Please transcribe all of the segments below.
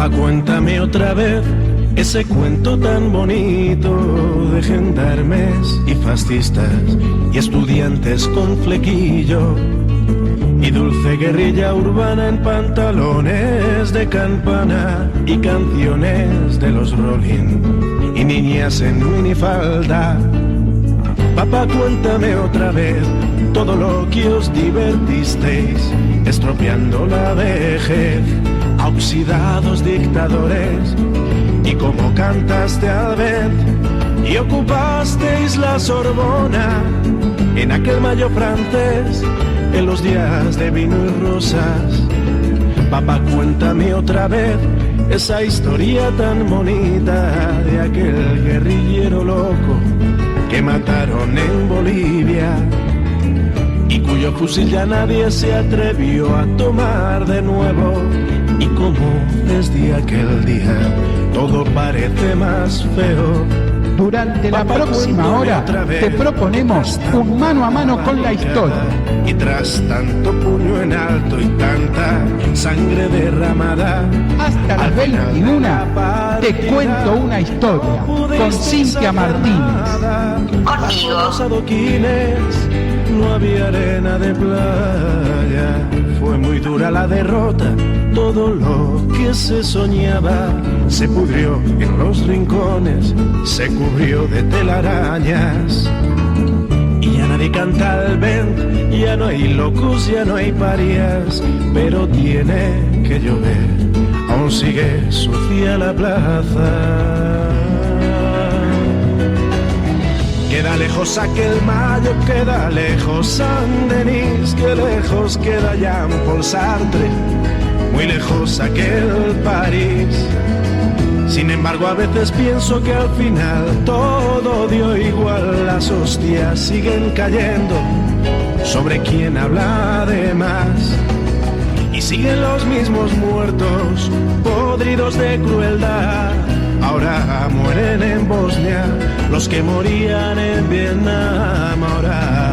Papá, cuéntame otra vez ese cuento tan bonito de gendarmes y fascistas y estudiantes con flequillo y dulce guerrilla urbana en pantalones de campana y canciones de los Rolling y niñas en minifalda. Papá, cuéntame otra vez todo lo que os divertisteis, estropeando la vejez a oxidados dictadores, y cómo cantaste al vez y ocupasteis la Sorbona en aquel mayo francés, en los días de vino y rosas. Papá, cuéntame otra vez esa historia tan bonita de aquel guerrillero loco que mataron en Bolivia y cuyo fusil ya nadie se atrevió a tomar de nuevo, y cómo desde aquel día todo parece más feo. Durante la próxima hora te proponemos un mano a mano con la historia. Y tras tanto puño en alto y tanta sangre derramada, hasta las 21 te cuento una historia con Cintia Martínez. Conmigo. Los adoquines no había arena de playa. Fue muy dura la derrota, todo lo que se soñaba se pudrió en los rincones, se cubrió de telarañas. Y ya nadie canta al vent, ya no hay locos, ya no hay parias, pero tiene que llover, aún sigue sucia la plaza. Queda lejos aquel mayo, queda lejos Saint-Denis, que lejos queda Jean-Paul Sartre, muy lejos aquel París. Sin embargo, a veces pienso que al final todo dio igual, las hostias siguen cayendo sobre quien habla de más. Y siguen los mismos muertos, podridos de crueldad. Ahora mueren en Bosnia los que morían en Vietnam. Ahora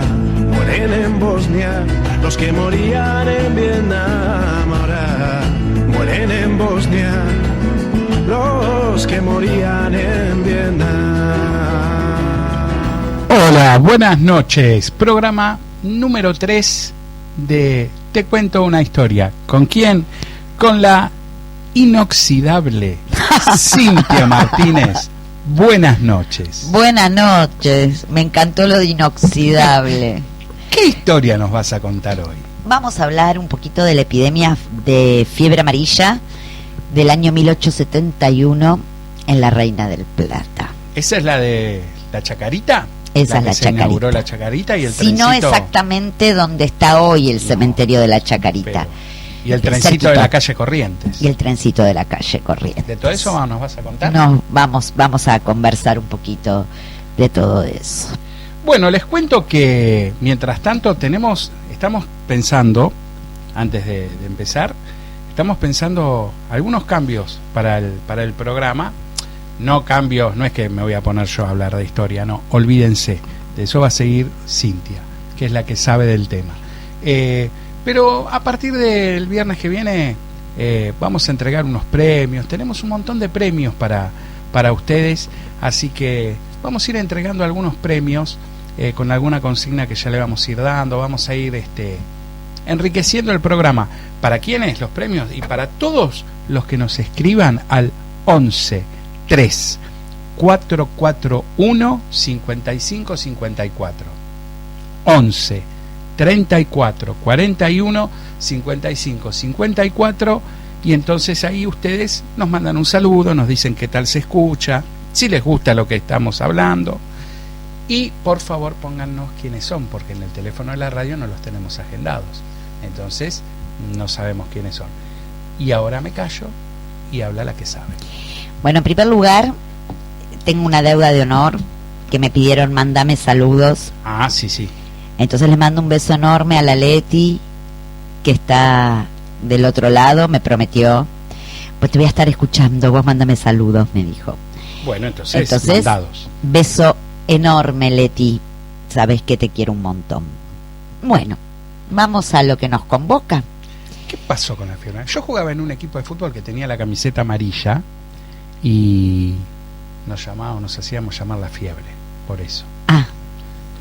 mueren en Bosnia los que morían en Vietnam. Ahora mueren en Bosnia los que morían en Vietnam. Hola, buenas noches. Programa número 3 de Te cuento una historia. ¿Con quién? Con la inoxidable Cintia Martínez. Buenas noches. Buenas noches. Me encantó lo de inoxidable. ¿Qué historia nos vas a contar hoy? Vamos a hablar un poquito de la epidemia de fiebre amarilla del año 1871 en la Reina del Plata. ¿Esa es la de la Chacarita? Esa es la se Chacarita. Inauguró la Chacarita y el si trencito... no exactamente donde está hoy el cementerio de la Chacarita. Y el trencito cerquita. de la calle Corrientes. Y el trencito de la calle Corrientes. ¿De todo eso nos vas a contar? No, vamos a conversar un poquito de todo eso. Bueno, les cuento que mientras tanto estamos pensando, antes de empezar, estamos pensando algunos cambios para el programa. No cambios, no es que me voy a poner yo a hablar de historia, no, olvídense, de eso va a seguir Cintia, que es la que sabe del tema. Pero a partir del viernes que viene vamos a entregar unos premios, tenemos un montón de premios para ustedes, así que vamos a ir entregando algunos premios con alguna consigna que ya le vamos a ir dando, vamos a ir enriqueciendo el programa. ¿Para quiénes los premios? Y para todos los que nos escriban al 11 3 441 55 54 11 34 41 55 54, y entonces ahí ustedes nos mandan un saludo, nos dicen qué tal se escucha, si les gusta lo que estamos hablando, y por favor póngannos quiénes son, porque en el teléfono de la radio no los tenemos agendados, entonces no sabemos quiénes son. Y ahora me callo y habla la que sabe. Bueno, en primer lugar, tengo una deuda de honor que me pidieron, mándame saludos. Ah, sí. Entonces les mando un beso enorme a la Leti, que está del otro lado, me prometió. Pues te voy a estar escuchando, vos mándame saludos, me dijo. Bueno, entonces mandados. Beso enorme, Leti. Sabes que te quiero un montón. Bueno, vamos a lo que nos convoca. ¿Qué pasó con la fiebre? Yo jugaba en un equipo de fútbol que tenía la camiseta amarilla y nos hacíamos llamar la fiebre, por eso.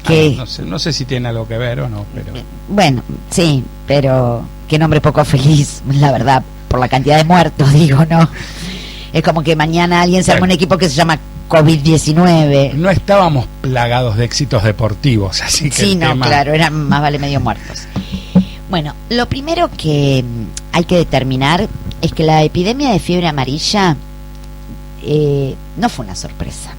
¿Qué? No sé si tiene algo que ver o no, pero... Bueno, sí, pero qué nombre poco feliz, la verdad, por la cantidad de muertos, digo, ¿no? Es como que mañana alguien se arma un equipo que se llama COVID-19. No estábamos plagados de éxitos deportivos, así que... Sí, no, claro, eran más vale medio muertos. Bueno, lo primero que hay que determinar es que la epidemia de fiebre amarilla no fue una sorpresa.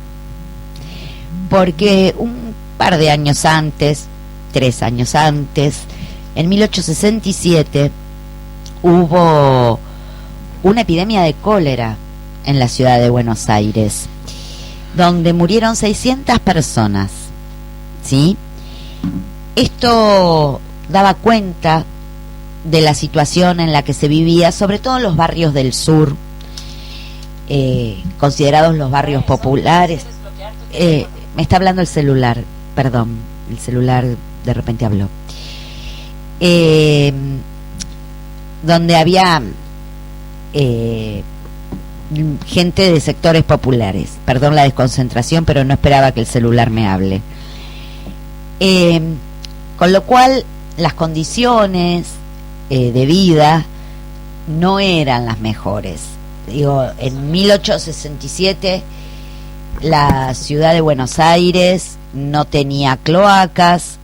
Porque un par de años antes, 3 años antes, en 1867, hubo una epidemia de cólera en la ciudad de Buenos Aires, donde murieron 600 personas, ¿sí? Esto daba cuenta de la situación en la que se vivía, sobre todo en los barrios del sur, considerados los barrios populares. Me está hablando el celular, perdón, el celular de repente habló. Donde había gente de sectores populares. Perdón la desconcentración, pero no esperaba que el celular me hable. Con lo cual, las condiciones de vida no eran las mejores. Digo, en 1867 la ciudad de Buenos Aires no tenía cloacas,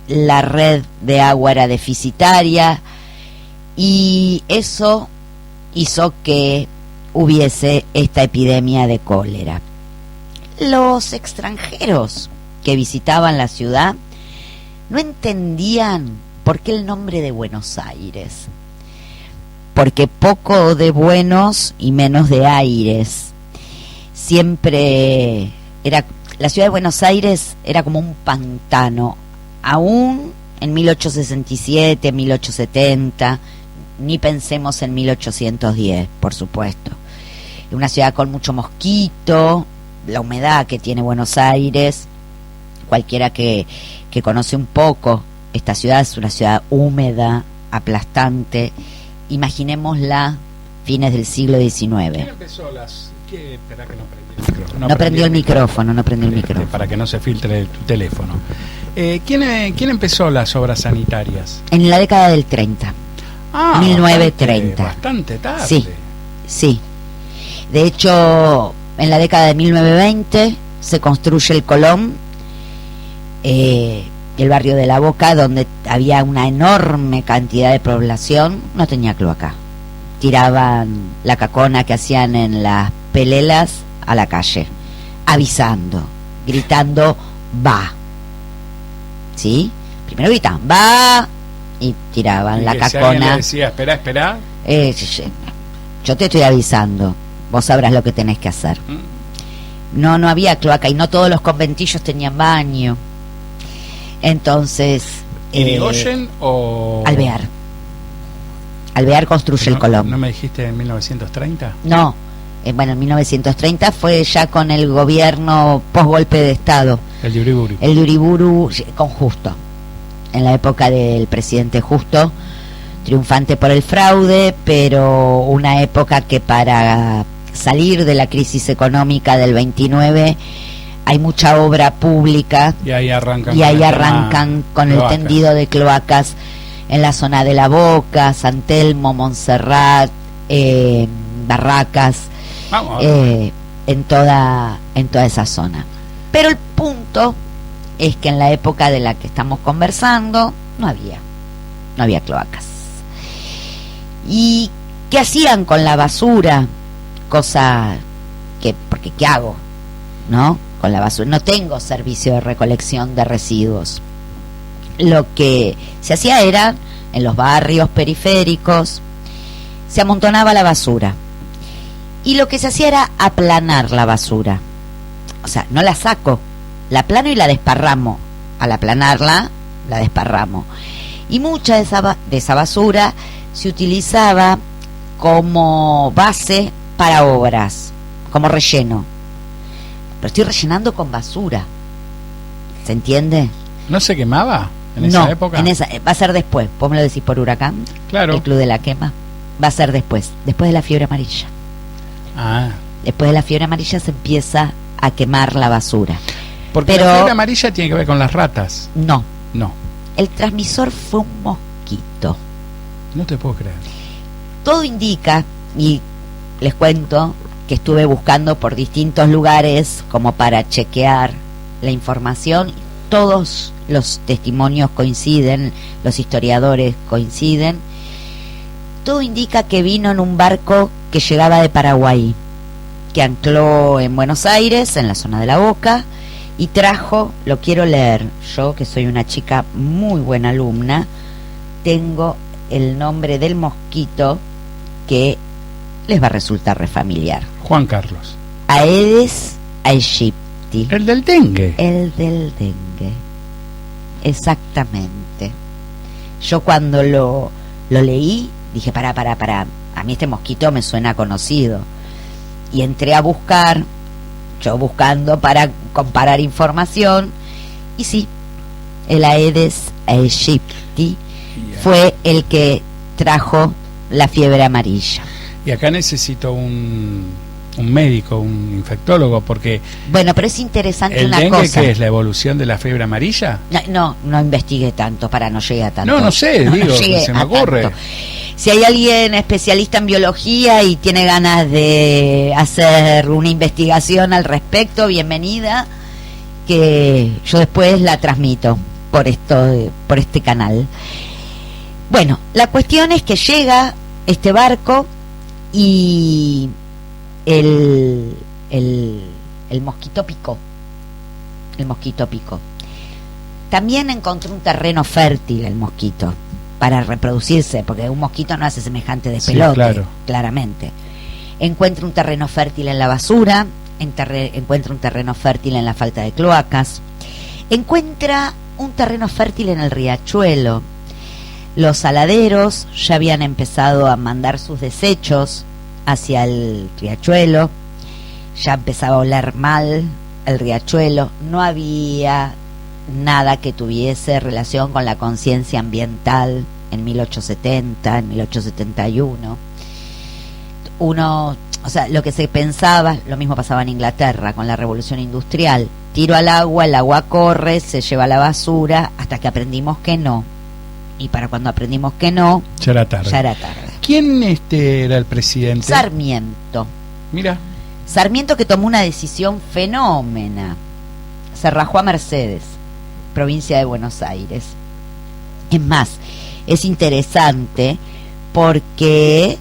la red de agua era deficitaria y eso hizo que hubiese esta epidemia de cólera. Los extranjeros que visitaban la ciudad no entendían por qué el nombre de Buenos Aires, porque poco de buenos y menos de aires. Siempre era, la ciudad de Buenos Aires era como un pantano, aún en 1867, 1870, ni pensemos en 1810, por supuesto. Una ciudad con mucho mosquito, la humedad que tiene Buenos Aires. Cualquiera que conoce un poco esta ciudad, es una ciudad húmeda, aplastante. Imaginémosla fines del siglo XIX. ¿Quién empezó las...? Espera que no prendió el micrófono. No prendió el micrófono. Para que no se filtre tu teléfono. ¿Quién empezó las obras sanitarias? En la década del 30. 1930. Bastante tarde. Sí, sí. De hecho, en la década de 1920 se construye el Colón, el barrio de La Boca, donde había una enorme cantidad de población, no tenía cloaca. Tiraban la cacona que hacían en las pelelas a la calle, avisando, gritando, va. ¿Sí? Primero gritaban, va, y tiraban la cacona. Si alguien le decía, espera. Yo te estoy avisando, vos sabrás lo que tenés que hacer. No había cloaca y no todos los conventillos tenían baño. Entonces... ¿Irigoyen o...? Alvear construye el Colón. ¿No me dijiste en 1930? No, bueno, en 1930 fue ya con el gobierno post-golpe de Estado. El de Uriburu. El de Uriburu con Justo. En la época del presidente Justo, triunfante por el fraude, pero una época que para salir de la crisis económica del 29 hay mucha obra pública y ahí arrancan con el tendido de cloacas en la zona de La Boca, San Telmo, Montserrat, Barracas, en toda esa zona. Pero el punto es que en la época de la que estamos conversando no había cloacas. ¿Y qué hacían con la basura? Cosa que, porque ¿qué hago? ¿No? Con la basura. No tengo servicio de recolección de residuos. Lo que se hacía era, en los barrios periféricos, se amontonaba la basura. Y lo que se hacía era aplanar la basura. O sea, no la saco, la aplano y la desparramo. Al aplanarla, la desparramo. Y mucha de esa basura se utilizaba como base para obras, como relleno. Pero estoy rellenando con basura. ¿Se entiende? ¿No se quemaba? en esa época. Va a ser después. Vos me lo decís por Huracán. Claro. El Club de la Quema. Va a ser después de la fiebre amarilla. Ah. Después de la fiebre amarilla se empieza a quemar la basura. Porque la fiebre amarilla tiene que ver con las ratas. No. No. El transmisor fue un mosquito. No te puedo creer. Todo indica, y les cuento, que estuve buscando por distintos lugares como para chequear la información. Todos los testimonios coinciden, los historiadores coinciden. Todo indica que vino en un barco que llegaba de Paraguay, que ancló en Buenos Aires, en la zona de La Boca, y trajo, lo quiero leer, yo que soy una chica muy buena alumna, tengo el nombre del mosquito que les va a resultar refamiliar. Juan Carlos. Aedes aegypti. El del dengue. El del dengue. Exactamente. Yo cuando lo leí, dije, pará. A mí este mosquito me suena conocido. Y entré a buscar, yo buscando para comparar información, y sí, el Aedes aegypti fue el que trajo la fiebre amarilla. Y acá necesito un médico, un infectólogo, porque... Bueno, pero es interesante una dengue, cosa. ¿qué es? ¿La evolución de la fiebre amarilla? No investigué tanto, no llegué a tanto. No sé, digo, se me ocurre. Tanto. Si hay alguien especialista en biología y tiene ganas de hacer una investigación al respecto, bienvenida, que yo después la transmito por este canal. Bueno, la cuestión es que llega este barco y el mosquito picó. El mosquito picó. También encontró un terreno fértil el mosquito para reproducirse, porque un mosquito no hace semejante despelote, sí, claro. Claramente. Encuentra un terreno fértil en la basura, encuentra un terreno fértil en la falta de cloacas, encuentra un terreno fértil en el riachuelo. Los saladeros ya habían empezado a mandar sus desechos hacia el riachuelo, ya empezaba a oler mal el riachuelo, no había nada que tuviese relación con la conciencia ambiental en 1870, en 1871. Lo que se pensaba, lo mismo pasaba en Inglaterra con la revolución industrial: tiro al agua, el agua corre, se lleva la basura, hasta que aprendimos que no. Y para cuando aprendimos que no, ya era tarde. ¿Quién era el presidente? Sarmiento. Mira. Sarmiento, que tomó una decisión fenómena. Se rajó a Mercedes, provincia de Buenos Aires. Es más, es interesante porque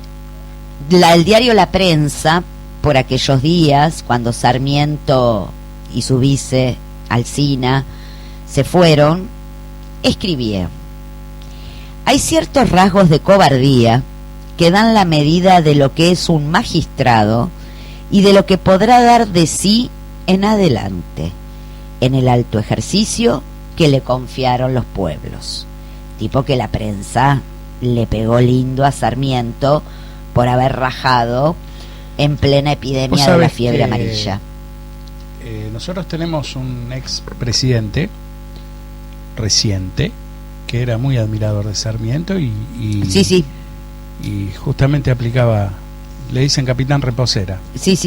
el diario La Prensa, por aquellos días, cuando Sarmiento y su vice Alsina se fueron, escribía: hay ciertos rasgos de cobardía que dan la medida de lo que es un magistrado y de lo que podrá dar de sí en adelante en el alto ejercicio que le confiaron los pueblos. Tipo que la prensa le pegó lindo a Sarmiento por haber rajado en plena epidemia de la fiebre amarilla. Nosotros tenemos un expresidente reciente que era muy admirador de Sarmiento y sí. Y justamente aplicaba, le dicen capitán reposera. Sí.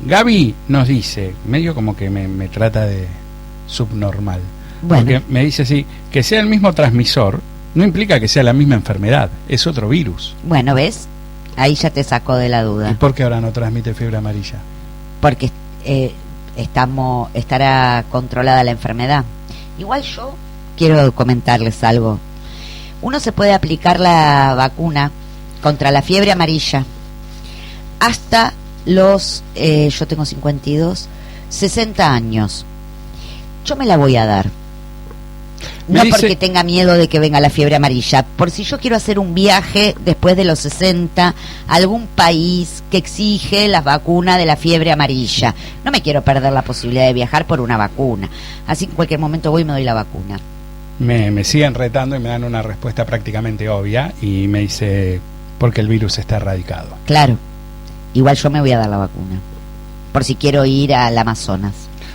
Gaby nos dice, medio como que me trata de subnormal, bueno. Porque me dice así, que sea el mismo transmisor no implica que sea la misma enfermedad, es otro virus. Bueno, ¿ves? Ahí ya te sacó de la duda. ¿Y por qué ahora no transmite fiebre amarilla? Porque estará controlada la enfermedad. Igual yo quiero comentarles algo. Uno se puede aplicar la vacuna contra la fiebre amarilla hasta los, yo tengo 52, 60 años. Yo me la voy a dar. No porque tenga miedo de que venga la fiebre amarilla, por si yo quiero hacer un viaje después de los 60 a algún país que exige la vacuna de la fiebre amarilla. No me quiero perder la posibilidad de viajar por una vacuna. Así que en cualquier momento voy y me doy la vacuna. Me siguen retando y me dan una respuesta prácticamente obvia y me dice, porque el virus está erradicado. Claro, igual yo me voy a dar la vacuna, por si quiero ir al Amazonas.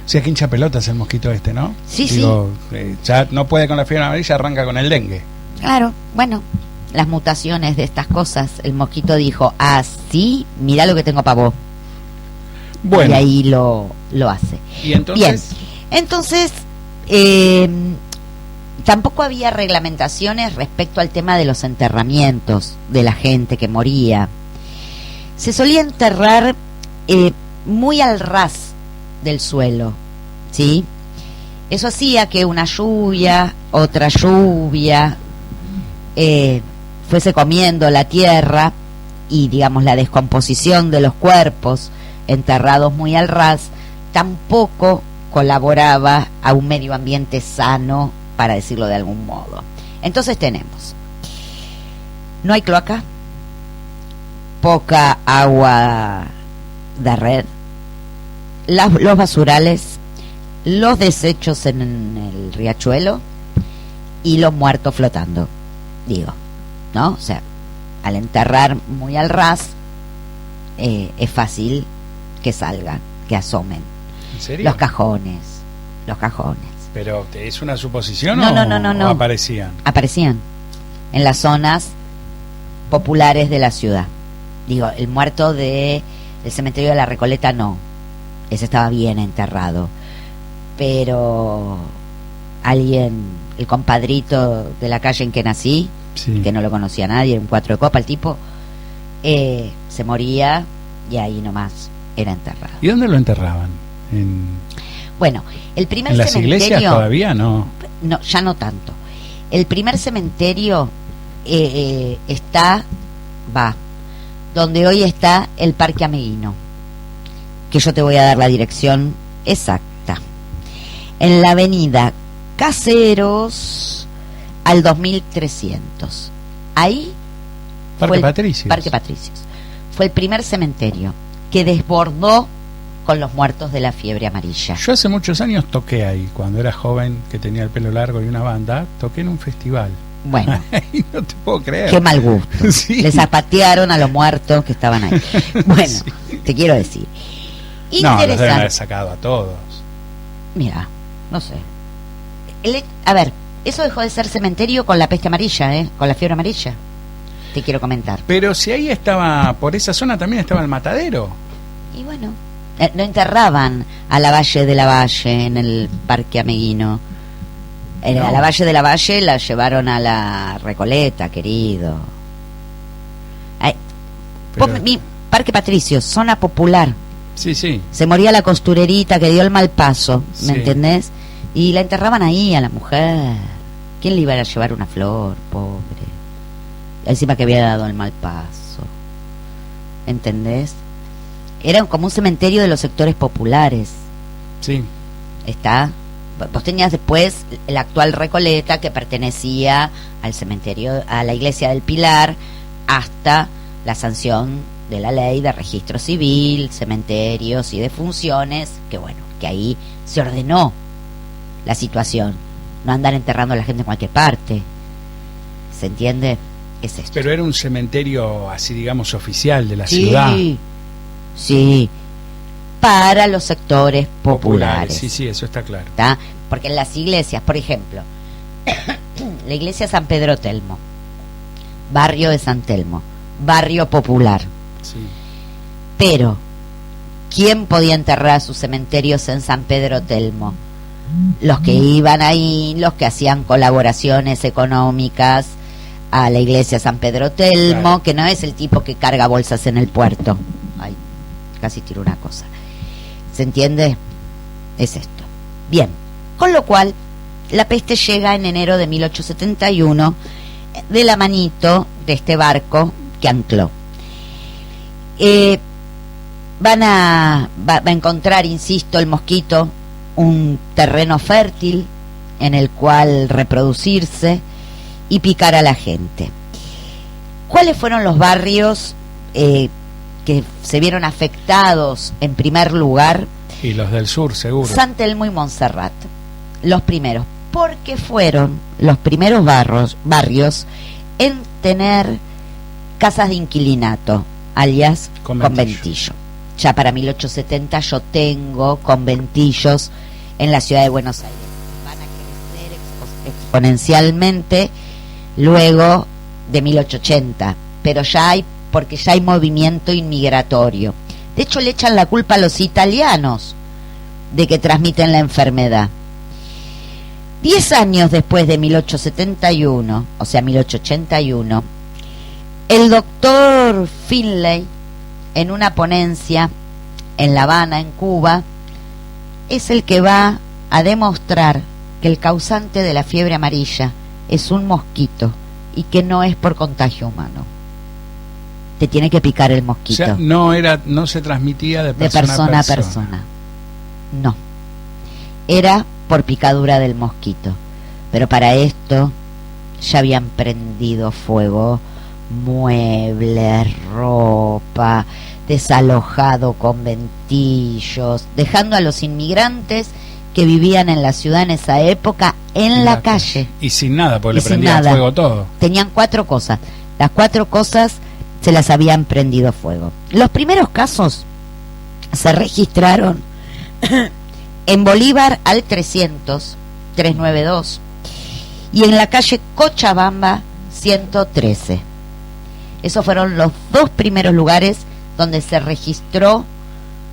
O sea, que hincha pelotas el mosquito este, ¿no? Sí, ya no puede con la fiebre amarilla, arranca con el dengue. Claro, bueno, las mutaciones de estas cosas. El mosquito dijo, mirá lo que tengo para vos. Bueno. Y ahí lo hace. ¿Y entonces? Bien, entonces, tampoco había reglamentaciones respecto al tema de los enterramientos de la gente que moría. Se solía enterrar muy al ras del suelo, ¿sí? Eso hacía que una lluvia, otra lluvia, fuese comiendo la tierra y, digamos, la descomposición de los cuerpos enterrados muy al ras tampoco colaboraba a un medio ambiente sano, para decirlo de algún modo. Entonces tenemos, no hay cloaca, poca agua de red, los basurales, los desechos en el riachuelo y los muertos flotando, digo, ¿no? O sea, al enterrar muy al ras, es fácil que salgan, que asomen. ¿En serio? Los cajones. ¿Pero es una suposición No, o aparecían? Aparecían en las zonas populares de la ciudad. Digo, el muerto del cementerio de la Recoleta no, ese estaba bien enterrado, pero alguien, el compadrito de la calle en que nací, sí, que no lo conocía nadie, era un 4 de copa el tipo, se moría y ahí nomás era enterrado. ¿Y dónde lo enterraban? Bueno, el primer ¿En las cementerio, iglesias todavía no? No, ya no tanto. El primer cementerio está donde hoy está el Parque Ameguino, que yo te voy a dar la dirección exacta. En la avenida Caseros al 2300. Ahí Parque Patricios. Parque Patricios. Fue el primer cementerio que desbordó con los muertos de la fiebre amarilla. Yo hace muchos años toqué ahí, cuando era joven, que tenía el pelo largo y una banda, toqué en un festival. Bueno, no te puedo creer. qué mal gusto. Sí. Les zapatearon a los muertos que estaban ahí. Bueno, sí, te quiero decir. No, los deben Interesante. haber sacado a todos. Mira, no sé. A ver, eso dejó de ser cementerio con la peste amarilla, con la fiebre amarilla. Te quiero comentar. Pero si ahí estaba, por esa zona también estaba el matadero. Y bueno, no enterraban a la Valle de la Valle en el Parque Ameguino. No. A la Valle de la Valle la llevaron a la Recoleta, querido. Ay, Pero- Parque Patricios, zona popular. Sí, sí. Se moría la costurerita que dio el mal paso, ¿me Sí. entendés? Y la enterraban ahí a la mujer. ¿Quién le iba a llevar una flor, pobre? Encima que había dado el mal paso. ¿Entendés? Era como un cementerio de los sectores populares. Sí. Está. Vos tenías después la actual Recoleta, que pertenecía al cementerio, a la iglesia del Pilar, hasta la sanción de la ley de registro civil, cementerios y defunciones, que bueno, que ahí se ordenó la situación. No andar enterrando a la gente en cualquier parte. ¿Se entiende? Es esto. Pero era un cementerio así, digamos, oficial de la Sí, ciudad. sí. Para los sectores populares. Sí, sí, eso está claro. ¿Tá? Porque en las iglesias, por ejemplo, la iglesia San Pedro Telmo, barrio de San Telmo, barrio popular. Sí. Pero, ¿quién podía enterrar sus cementerios en San Pedro Telmo? Los que iban ahí, los que hacían colaboraciones económicas a la iglesia San Pedro Telmo, Claro. que no es el tipo que carga bolsas en el puerto. Ay, casi tiro una cosa. ¿Se entiende? Es esto. Bien, con lo cual, la peste llega en enero de 1871 de la manito de este barco que ancló. Va a encontrar, insisto, el mosquito un terreno fértil en el cual reproducirse y picar a la gente. ¿Cuáles fueron los barrios que se vieron afectados en primer lugar? Y los del sur, seguro. San Telmo y Montserrat, los primeros, porque fueron los primeros barrios en tener casas de inquilinato, alias Conventillo. conventillo. ya para 1870 yo tengo conventillos en la ciudad de Buenos Aires. Van a crecer exponencialmente luego de 1880, pero porque ya hay movimiento inmigratorio. De hecho, le echan la culpa a los italianos de que transmiten la enfermedad. 10 años después de 1871, o sea 1881, el doctor Finlay, en una ponencia en La Habana, en Cuba, es el que va a demostrar que el causante de la fiebre amarilla es un mosquito y que no es por contagio humano. Te tiene que picar el mosquito. O sea, no se transmitía de persona a persona. No. Era por picadura del mosquito. Pero para esto ya habían prendido fuego muebles, ropa, desalojado conventillos, dejando a los inmigrantes que vivían en la ciudad en esa época en la calle. Y sin nada, porque le prendían fuego todo. Tenían 4 cosas. Las 4 cosas se las habían prendido fuego. Los primeros casos se registraron en Bolívar al 392 y en la calle Cochabamba 113. Esos fueron los 2 primeros lugares donde se registró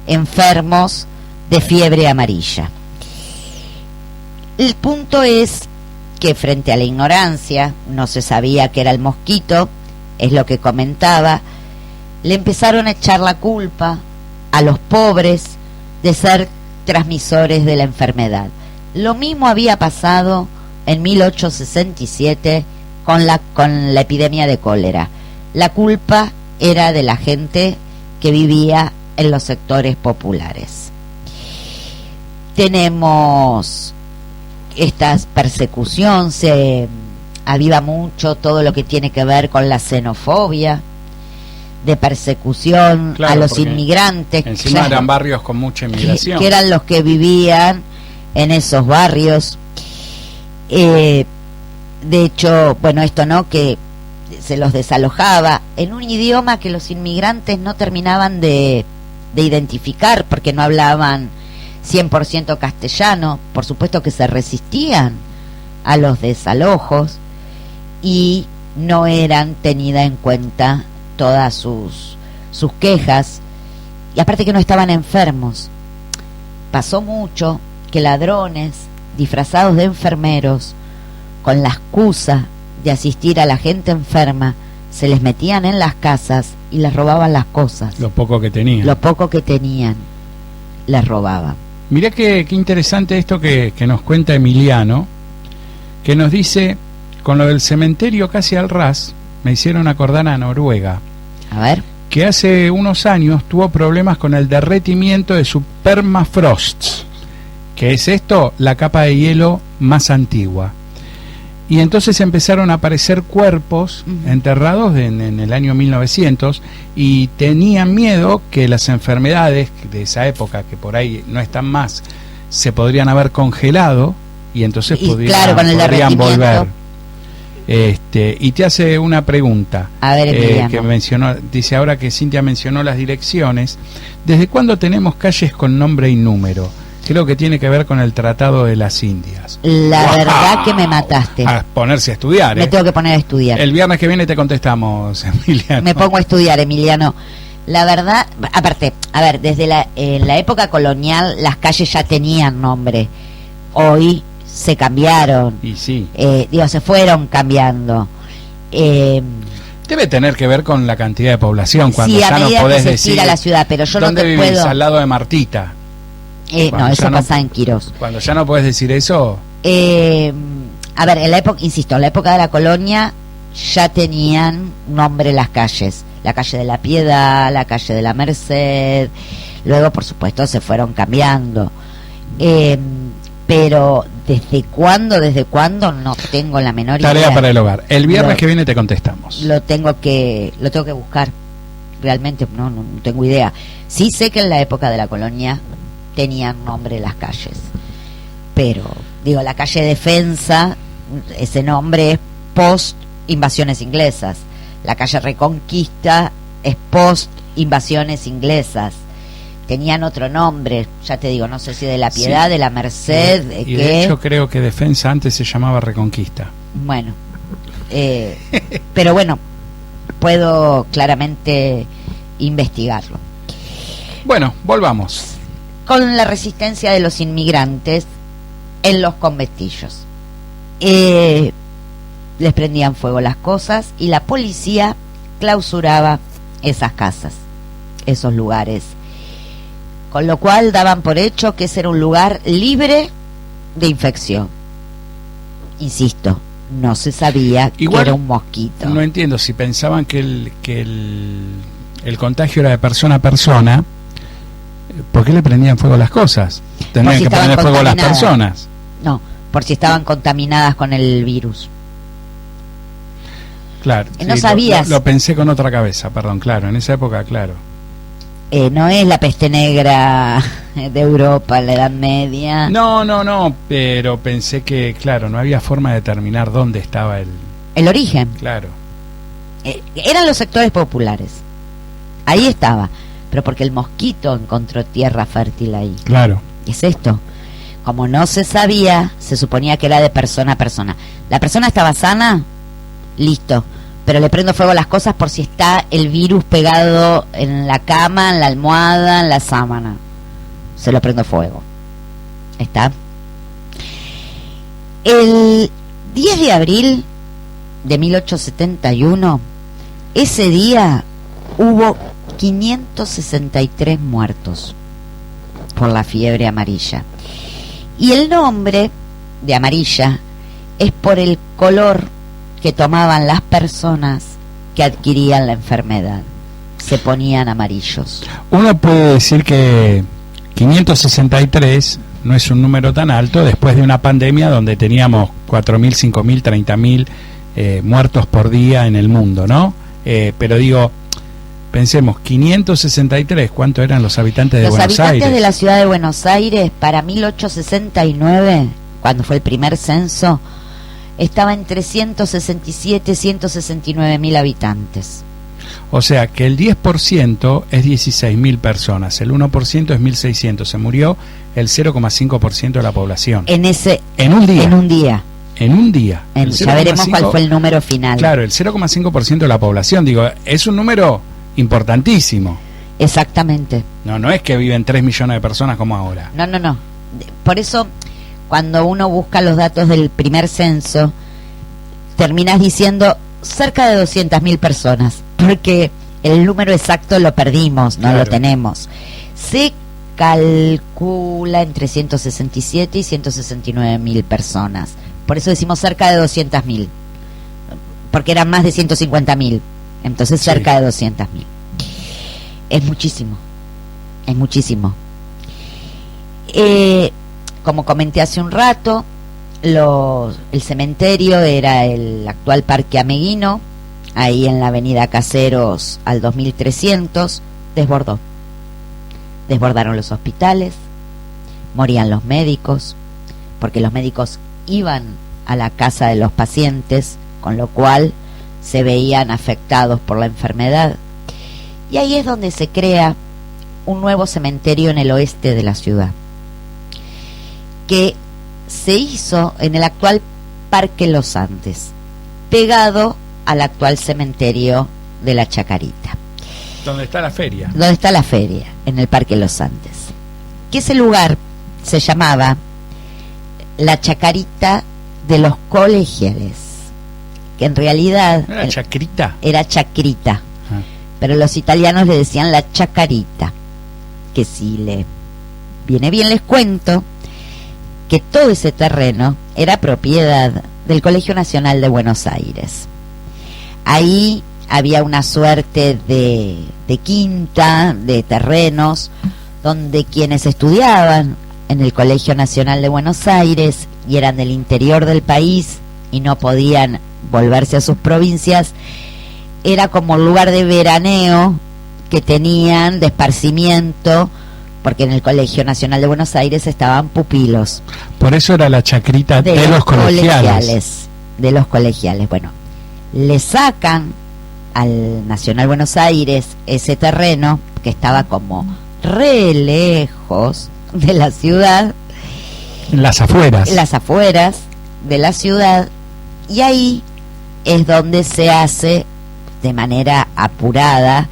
enfermos de fiebre amarilla. El punto es que frente a la ignorancia, no se sabía que era el mosquito, es lo que comentaba, le empezaron a echar la culpa a los pobres de ser transmisores de la enfermedad. Lo mismo había pasado en 1867 con la epidemia de cólera. La culpa era de la gente que vivía en los sectores populares. Tenemos esta persecución, se aviva mucho todo lo que tiene que ver con la xenofobia, de persecución a los inmigrantes. Encima eran barrios con mucha inmigración. Que eran los que vivían en esos barrios. De hecho, bueno, esto no, que se los desalojaba en un idioma que los inmigrantes no terminaban de identificar porque no hablaban 100% castellano. Por supuesto que se resistían a los desalojos y no eran tenidas en cuenta todas sus quejas, y aparte que no estaban enfermos. Pasó mucho que ladrones disfrazados de enfermeros, con la excusa de asistir a la gente enferma, se les metían en las casas y les robaban las cosas. Lo poco que tenían. Lo poco que tenían, les robaban. Mirá qué interesante esto que nos cuenta Emiliano, que nos dice, con lo del cementerio casi al ras, me hicieron acordar a Noruega. A ver. Que hace unos años tuvo problemas con el derretimiento de su permafrost, que es esto, la capa de hielo más antigua. Y entonces empezaron a aparecer cuerpos enterrados en el año 1900, y tenían miedo que las enfermedades de esa época, que por ahí no están más, se podrían haber congelado y entonces podrían volver. Y te hace una pregunta. A ver, que mencionó, dice, ahora que Cintia mencionó las direcciones, ¿desde cuándo tenemos calles con nombre y número? Creo que tiene que ver con el Tratado de las Indias. La verdad que me mataste. A ponerse a estudiar. Me tengo que poner a estudiar. El viernes que viene te contestamos, Emiliano. Me pongo a estudiar, Emiliano. La verdad, aparte, a ver, desde en la época colonial las calles ya tenían nombre. Hoy se cambiaron. Y sí. Se fueron cambiando. Debe tener que ver con la cantidad de población. Cuando sí, ya no podés decir a la ciudad, pero yo ¿dónde no te vivís? puedo. Al lado de Martita. No, eso pasa en Quirós. Cuando ya no podés decir eso. A ver, en la época, insisto, en la época de la colonia ya tenían nombre las calles. La calle de la Piedad, la calle de la Merced. Luego, por supuesto, se fueron cambiando. Pero ¿desde cuándo? No tengo la menor idea. Tarea para el hogar. El viernes que viene te contestamos. Lo tengo que buscar. Realmente no tengo idea. Sí sé que en la época de la colonia tenían nombre las calles. Pero, digo, la calle Defensa, ese nombre es post invasiones inglesas. La calle Reconquista es post invasiones inglesas. tenían otro nombre, ya te digo, no sé si de la Piedad, sí, de la Merced, y de hecho creo que Defensa antes se llamaba Reconquista. Bueno, pero bueno, puedo claramente investigarlo. Bueno, volvamos. Con la resistencia de los inmigrantes en los conventillos. Les prendían fuego las cosas y la policía clausuraba esas casas, esos lugares. Con lo cual daban por hecho que ese era un lugar libre de infección. Insisto, no se sabía Igual, que era un mosquito. No entiendo, si pensaban que el contagio era de persona a persona, ¿por qué le prendían fuego las cosas? Tendrían que prender fuego a las personas. No, por si estaban contaminadas con el virus. Claro, no sí, sabías. Lo pensé con otra cabeza, perdón, claro, en esa época, claro. No es la peste negra de Europa, la Edad Media. No, pero pensé que, claro, no había forma de determinar dónde estaba el origen. Claro. Eran los sectores populares. Ahí estaba, pero porque el mosquito encontró tierra fértil ahí. Claro. Es esto. Como no se sabía, se suponía que era de persona a persona. La persona estaba sana, listo. Pero le prendo fuego a las cosas por si está el virus pegado en la cama, en la almohada, en la sábana. Se lo prendo fuego. ¿Está? El 10 de abril de 1871, ese día hubo 563 muertos por la fiebre amarilla. Y el nombre de amarilla es por el color que tomaban las personas que adquirían la enfermedad. Se ponían amarillos. Uno puede decir que 563 no es un número tan alto después de una pandemia donde teníamos 4.000, 5.000, 30.000 muertos por día en el mundo, ¿no? Pero digo, pensemos, 563, ¿cuánto eran los habitantes de Buenos Aires? Los habitantes de la ciudad de Buenos Aires para 1869, cuando fue el primer censo, estaba entre 167 y 169 mil habitantes. O sea que el 10% es 16.000 personas, el 1% es 1.600, se murió el 0,5% de la población. En un día. En un día. En un día. Ya veremos cuál fue el número final. Claro, el 0,5% de la población, digo, es un número importantísimo. Exactamente. No es que viven 3 millones de personas como ahora. No. Por eso, cuando uno busca los datos del primer censo, terminas diciendo cerca de 200.000 personas, porque el número exacto lo perdimos, no claro. Lo tenemos. Se calcula entre 167 y 169.000 personas. Por eso decimos cerca de 200.000, porque eran más de 150.000. Entonces cerca de 200.000. Es muchísimo. Es muchísimo. Como comenté hace un rato, el cementerio era el actual Parque Ameguino, ahí en la avenida Caseros al 2300, desbordaron los hospitales, morían los médicos, porque los médicos iban a la casa de los pacientes, con lo cual se veían afectados por la enfermedad. Y ahí es donde se crea un nuevo cementerio en el oeste de la ciudad, que se hizo en el actual Parque Los Andes, pegado al actual cementerio de la Chacarita. ¿Dónde está la feria? Donde está la feria, en el Parque Los Andes. Que ese lugar se llamaba la Chacarita de los Colegiales, que en realidad ¿Era Chacrita? Era Chacrita, pero los italianos le decían la Chacarita, que si le viene bien les cuento que todo ese terreno era propiedad del Colegio Nacional de Buenos Aires. Ahí había una suerte de quinta, de terrenos, donde quienes estudiaban en el Colegio Nacional de Buenos Aires y eran del interior del país y no podían volverse a sus provincias, era como lugar de veraneo que tenían, de esparcimiento, porque en el Colegio Nacional de Buenos Aires estaban pupilos. Por eso era la Chacrita de los colegiales. De los colegiales. Bueno, le sacan al Nacional Buenos Aires ese terreno que estaba como re lejos de la ciudad, En las afueras. las afueras de la ciudad, y ahí es donde se hace de manera apurada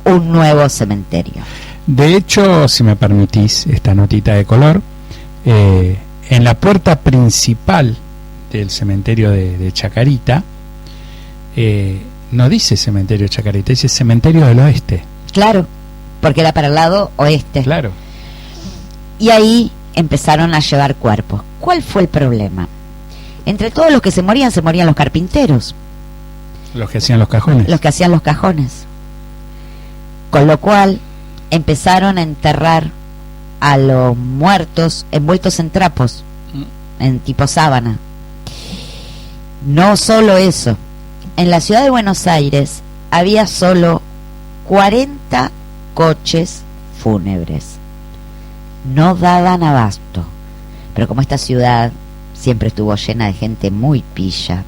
un nuevo cementerio. De hecho, si me permitís esta notita de color, en la puerta principal del cementerio de Chacarita, no dice cementerio de Chacarita, dice cementerio del oeste. Claro, porque era para el lado oeste. Claro. Y ahí empezaron a llevar cuerpos. ¿Cuál fue el problema? Entre todos los que se morían los carpinteros, Los que hacían los cajones. los que hacían los cajones. Con lo cual empezaron a enterrar a los muertos envueltos en trapos, en tipo sábana. No solo eso, en la ciudad de Buenos Aires había solo 40 coches fúnebres. No daban abasto, pero como esta ciudad siempre estuvo llena de gente muy pilla,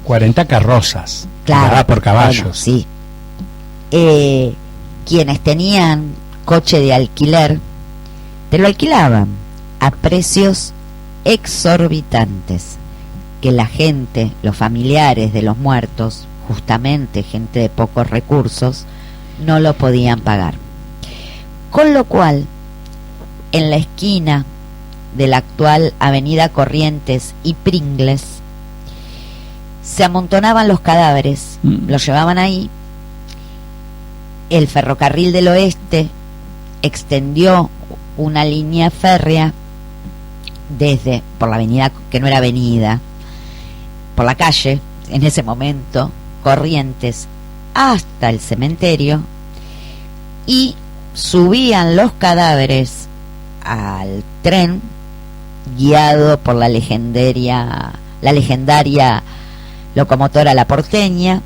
40 carrozas. claro, tiradas por caballos. bueno, sí. Quienes tenían coche de alquiler te lo alquilaban a precios exorbitantes, que la gente, los familiares de los muertos, justamente gente de pocos recursos, no lo podían pagar. Con lo cual, en la esquina de la actual Avenida Corrientes y Pringles, se amontonaban los cadáveres, los llevaban ahí. El ferrocarril del oeste extendió una línea férrea desde, por la avenida, que no era avenida, por la calle, en ese momento, Corrientes, hasta el cementerio, y subían los cadáveres al tren guiado por la legendaria locomotora La Porteña,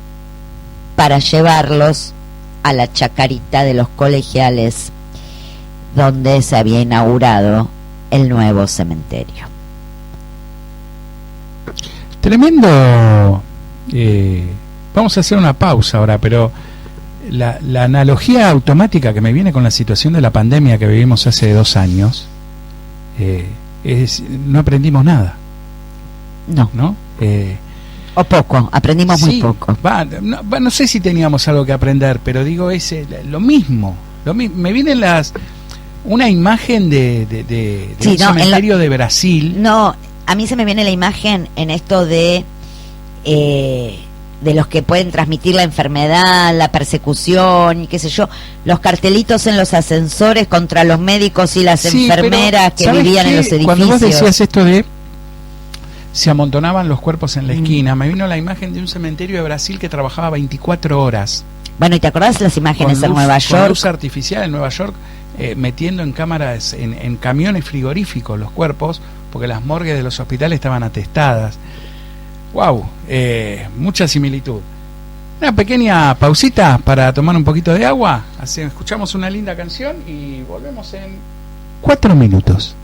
para llevarlos a la Chacarita de los Colegiales, donde se había inaugurado el nuevo cementerio. Tremendo. Vamos a hacer una pausa ahora, pero la analogía automática que me viene con la situación de la pandemia que vivimos hace 2 años, no aprendimos nada. ¿No? O poco, aprendimos muy Sí, poco. No sé si teníamos algo que aprender, pero digo, lo mismo. Me vienen una imagen de Sí, un cementerio de Brasil. No, a mí se me viene la imagen en esto de los que pueden transmitir la enfermedad, la persecución y qué sé yo, los cartelitos en los ascensores contra los médicos y las enfermeras que vivían en los edificios. Cuando vos decías esto de se amontonaban los cuerpos en la esquina, me vino la imagen de un cementerio de Brasil que trabajaba 24 horas. Bueno, ¿y te acordás las imágenes en Nueva York? Con luz artificial en Nueva York, metiendo en cámaras, en camiones frigoríficos los cuerpos, porque las morgues de los hospitales estaban atestadas. ¡Wow! Mucha similitud. Una pequeña pausita para tomar un poquito de agua. Escuchamos una linda canción y volvemos en 4 minutos.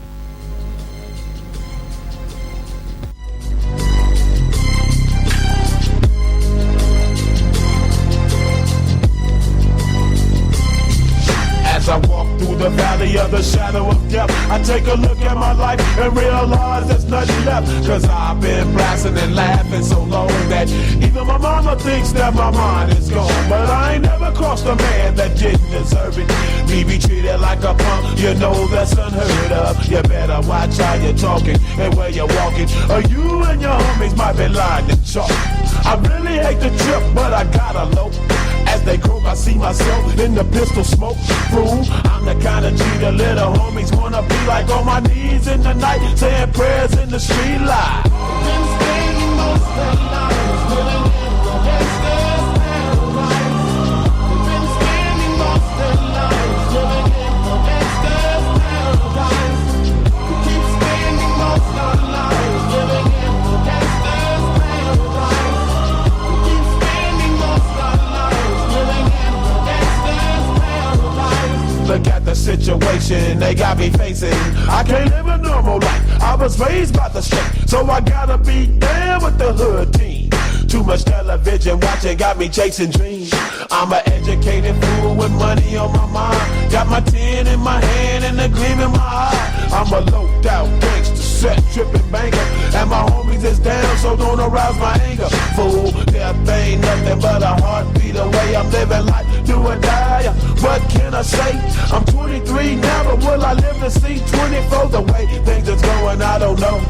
As I walk through the valley of the shadow of death, I take a look at my life and realize there's nothing left. Cause I've been blasting and laughing so long that even my mama thinks that my mind is gone. But I ain't never crossed a man that didn't deserve it. Me be treated like a punk, you know that's unheard of. You better watch how you're talking and where you're walking, or you and your homies might be lying to chalk. I really hate the trip, but I gotta low. As they croak, I see myself in the pistol smoke. Fool, I'm the kind of G the little homies wanna be like, on my knees in the night, saying prayers in the street light. Been spending most of the night living in the gangster's paradise. Been spending most of the night living in the gangster's paradise. Keep spending most of the night living in the gangster's paradise. Keep spending most of the night living in the gangster's paradise. Look at the situation they got me facing. I can't live a normal life. I was raised by the street, so I gotta be down with the hood team. Too much television watching got me chasing dreams. I'm an educated fool with money on my mind. Got my tin in my hand and a gleam in my eye. I'm a loped out gangster, set tripping banker, and my homies is down, so don't arouse my anger. Fool, death ain't nothing but a heartbeat away. I'm living life, do or die. What can I say? I'm 23 now, but will I live to see 24? The way things is going, I don't know.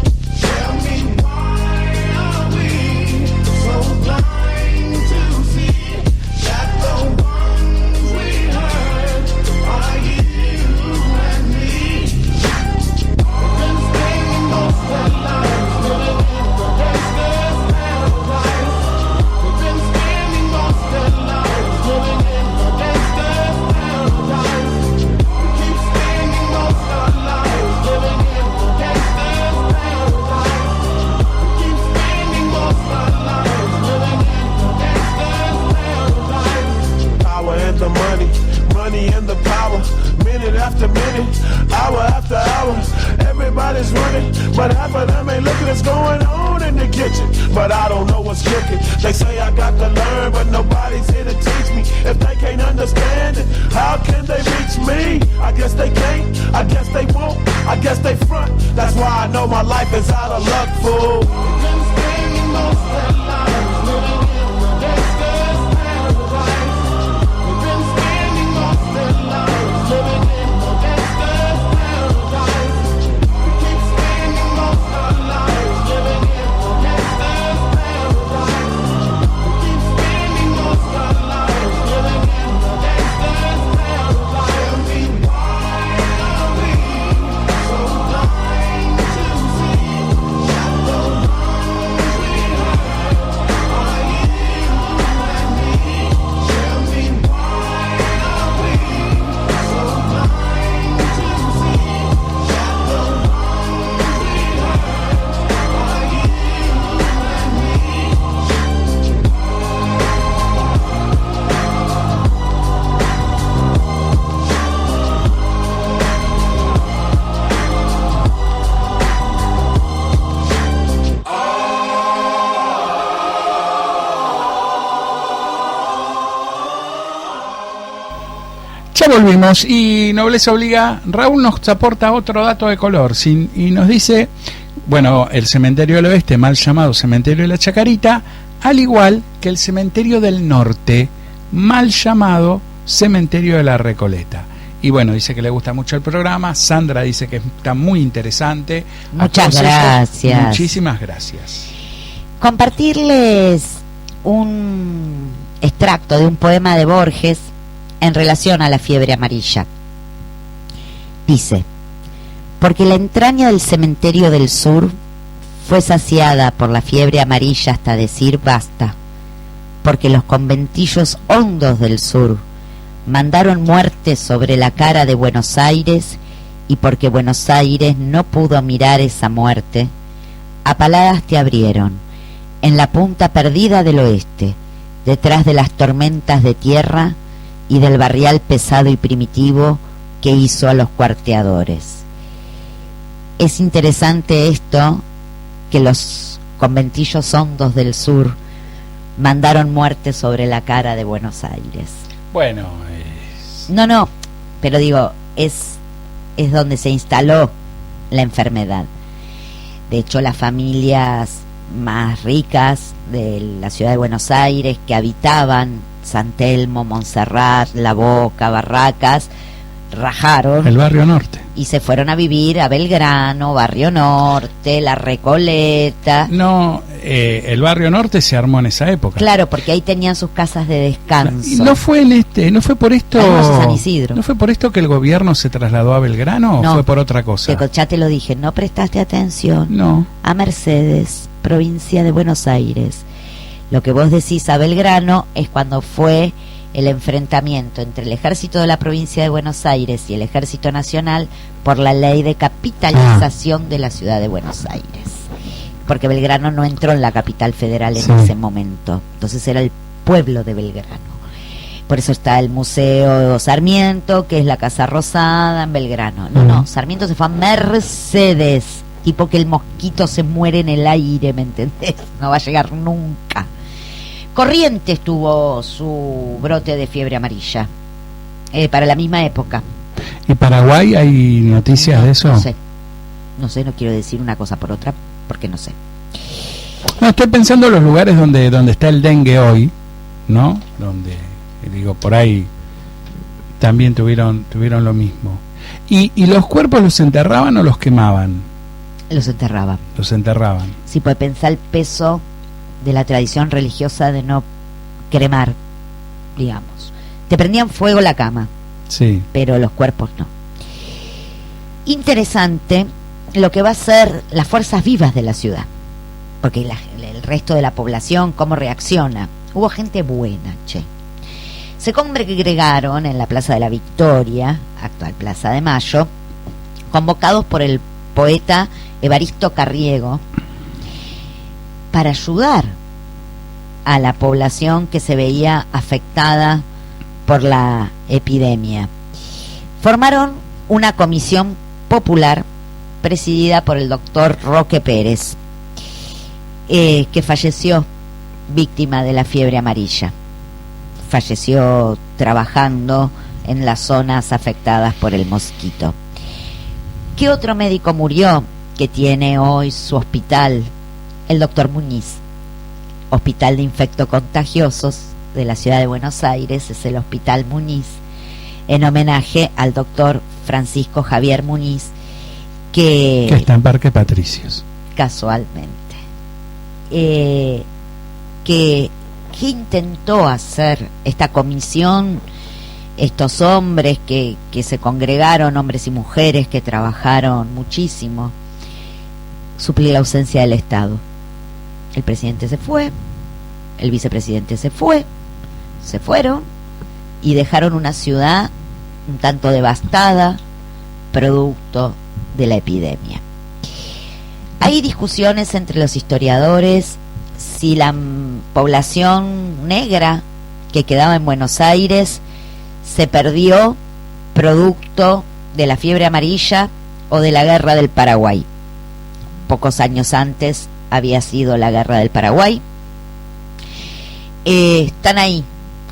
Tell me why are we so blind to see that the ones we hurt are you and me? We've been spending most of our lives living in the gangster's paradise. We've been spending most of our lives living in the gangster's paradise. We keep spending most of our lives living in the gangster's paradise. We keep spending most of our lives living in the gangster's paradise. Power and the money, money and the power. Minute after minute, hour after hour, everybody's running, but half of them ain't looking what's going on in the kitchen. But I don't know what's cooking. They say I got to learn, but nobody's here to teach me. If they can't understand it, how can they reach me? I guess they can't, I guess they won't, I guess they front. That's why I know my life is out of luck, fool. We've been spending most of our lives living in the gangster's paradise. We've been spending most of our lives living in the gangster's paradise. We keep spending most of our lives living in the gangster's paradise. We keep spending most of our lives living in the gangster's paradise. Tell me why are we so blind to see that the ones we hurt are you and me? Tell me why are we so blind to see that the ones we hurt are you and Ya volvimos y Nobleza Obliga. Raúl nos aporta otro dato de color y nos dice, bueno, el cementerio del oeste, mal llamado cementerio de la Chacarita, al igual que el cementerio del norte, mal llamado cementerio de la Recoleta. Y bueno, dice que le gusta mucho el programa. Sandra dice que está muy interesante. Muchas Entonces, gracias. Muchísimas gracias. Compartirles un extracto de un poema de Borges en relación a la fiebre amarilla. Dice: porque la entraña del cementerio del sur fue saciada por la fiebre amarilla hasta decir basta, porque los conventillos hondos del sur mandaron muerte sobre la cara de Buenos Aires, y porque Buenos Aires no pudo mirar esa muerte, a paladas te abrieron en la punta perdida del oeste, detrás de las tormentas de tierra y del barrial pesado y primitivo que hizo a los cuarteadores. Es interesante esto, que los conventillos hondos del sur mandaron muerte sobre la cara de Buenos Aires. Bueno, No, pero digo, es donde se instaló la enfermedad. De hecho, las familias más ricas de la ciudad de Buenos Aires, que habitaban San Telmo, Montserrat, La Boca, Barracas, rajaron el barrio norte. y se fueron a vivir a Belgrano, Barrio Norte, La Recoleta. No, el barrio norte se armó en esa época. Claro, porque ahí tenían sus casas de descanso. ¿Y no fue por esto? Además de San Isidro. ¿No fue por esto que el gobierno se trasladó a Belgrano No. o fue por otra cosa? Ya te lo dije, no prestaste atención. No. A Mercedes, provincia de Buenos Aires. Lo que vos decís a Belgrano es cuando fue el enfrentamiento entre el ejército de la provincia de Buenos Aires y el ejército nacional por la ley de capitalización de la ciudad de Buenos Aires, porque Belgrano no entró en la capital federal en ese momento, entonces era el pueblo de Belgrano. Por eso está el Museo Sarmiento, que es la Casa Rosada en Belgrano. No, Sarmiento se fue a Mercedes, tipo que el mosquito se muere en el aire, ¿me entendés? No va a llegar nunca. Corrientes tuvo su brote de fiebre amarilla para la misma época. ¿Y Paraguay hay noticias de eso? No sé, no quiero decir una cosa por otra, porque no sé. No, estoy pensando en los lugares donde está el dengue hoy, ¿no? Donde, digo, por ahí también tuvieron lo mismo. ¿Y los cuerpos los enterraban o los quemaban? Los enterraban. Los enterraban. Sí, puede pensar el peso de la tradición religiosa de no cremar, digamos. Te prendían fuego la cama, sí, pero los cuerpos no. Interesante lo que va a ser las fuerzas vivas de la ciudad, porque el resto de la población, cómo reacciona. Hubo gente buena, che. Se congregaron en la Plaza de la Victoria, actual Plaza de Mayo, convocados por el poeta Evaristo Carriego, para ayudar a la población que se veía afectada por la epidemia. Formaron una comisión popular presidida por el doctor Roque Pérez, que falleció víctima de la fiebre amarilla. Falleció trabajando en las zonas afectadas por el mosquito. ¿Qué otro médico murió que tiene hoy su hospital? El doctor Muñiz, Hospital de Infectocontagiosos de la ciudad de Buenos Aires, es el Hospital Muñiz, en homenaje al doctor Francisco Javier Muñiz, que está en Parque Patricios. Casualmente. ¿Qué intentó hacer esta comisión, estos hombres que se congregaron, hombres y mujeres que trabajaron muchísimo? Suplir la ausencia del Estado. El presidente se fue, el vicepresidente se fueron y dejaron una ciudad un tanto devastada, producto de la epidemia. Hay discusiones entre los historiadores si la población negra que quedaba en Buenos Aires se perdió producto de la fiebre amarilla o de la guerra del Paraguay. Pocos años antes había sido la guerra del Paraguay. Están ahí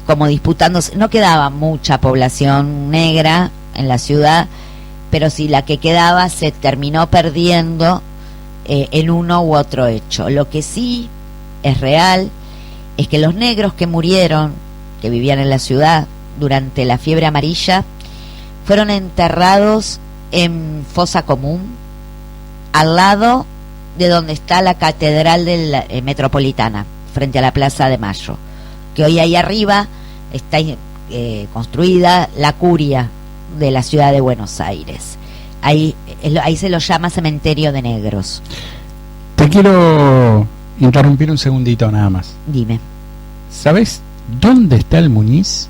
como disputándose. No quedaba mucha población negra en la ciudad, pero sí la que quedaba se terminó perdiendo en uno u otro hecho. Lo que sí es real es que los negros que murieron, que vivían en la ciudad durante la fiebre amarilla, fueron enterrados en fosa común, al lado de donde está la catedral metropolitana, frente a la Plaza de Mayo, que hoy ahí arriba está construida la curia de la ciudad de Buenos Aires. Ahí se lo llama cementerio de negros. Te quiero interrumpir un segundito nada más. Dime. ¿Sabes dónde está el Muñiz?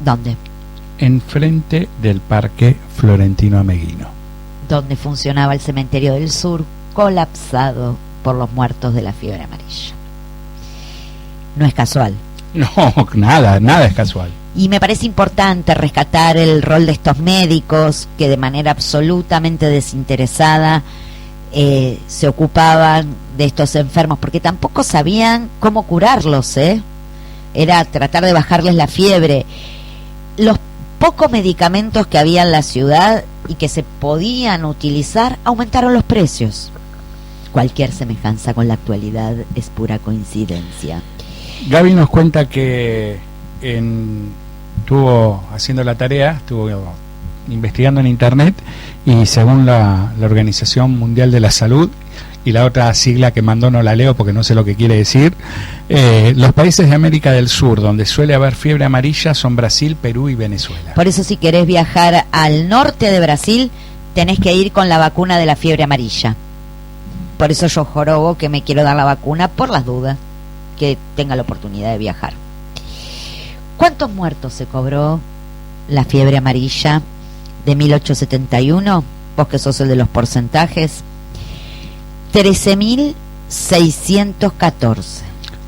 ¿Dónde? Enfrente del Parque Florentino Ameguino, donde funcionaba el cementerio del sur, colapsado por los muertos de la fiebre amarilla. No es casual. No, nada es casual. Y me parece importante rescatar el rol de estos médicos que de manera absolutamente desinteresada se ocupaban de estos enfermos, porque tampoco sabían cómo curarlos, Era tratar de bajarles la fiebre. Los pocos medicamentos que había en la ciudad y que se podían utilizar, aumentaron los precios. Cualquier semejanza con la actualidad es pura coincidencia. Gaby nos cuenta que estuvo haciendo la tarea, estuvo investigando en internet, y según la Organización Mundial de la Salud, y la otra sigla que mandó no la leo porque no sé lo que quiere decir, los países de América del Sur donde suele haber fiebre amarilla son Brasil, Perú y Venezuela. Por eso, si querés viajar al norte de Brasil, tenés que ir con la vacuna de la fiebre amarilla. Por eso yo jorobo que me quiero dar la vacuna por las dudas, que tenga la oportunidad de viajar. ¿Cuántos muertos se cobró la fiebre amarilla de 1871? Vos que sos el de los porcentajes. 13.614.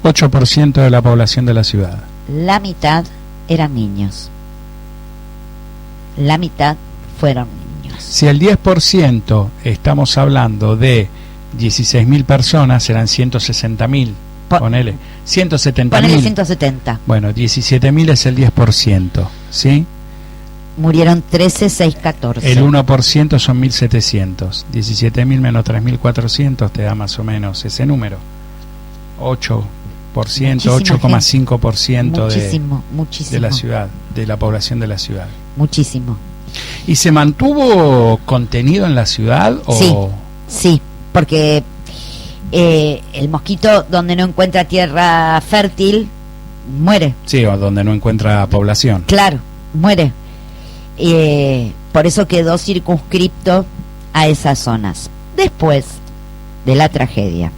8% de la población de la ciudad. La mitad eran niños. La mitad fueron niños. Si el 10% estamos hablando de 16.000 personas, serán 160.000 Ponele. 170.000. Ponele 170. Bueno, 17.000 es el 10%, ¿sí? Murieron 13,614. El 1% son 1.700. 17.000 menos 3.400 te da más o menos ese número. 8%, Muchísima 8,5% muchísimo. de la ciudad, de la población de la ciudad. Muchísimo. ¿Y se mantuvo contenido en la ciudad? O... Sí, porque el mosquito donde no encuentra tierra fértil muere. Sí, o donde no encuentra población. Claro, muere. Por eso quedó circunscripto a esas zonas. Después de la tragedia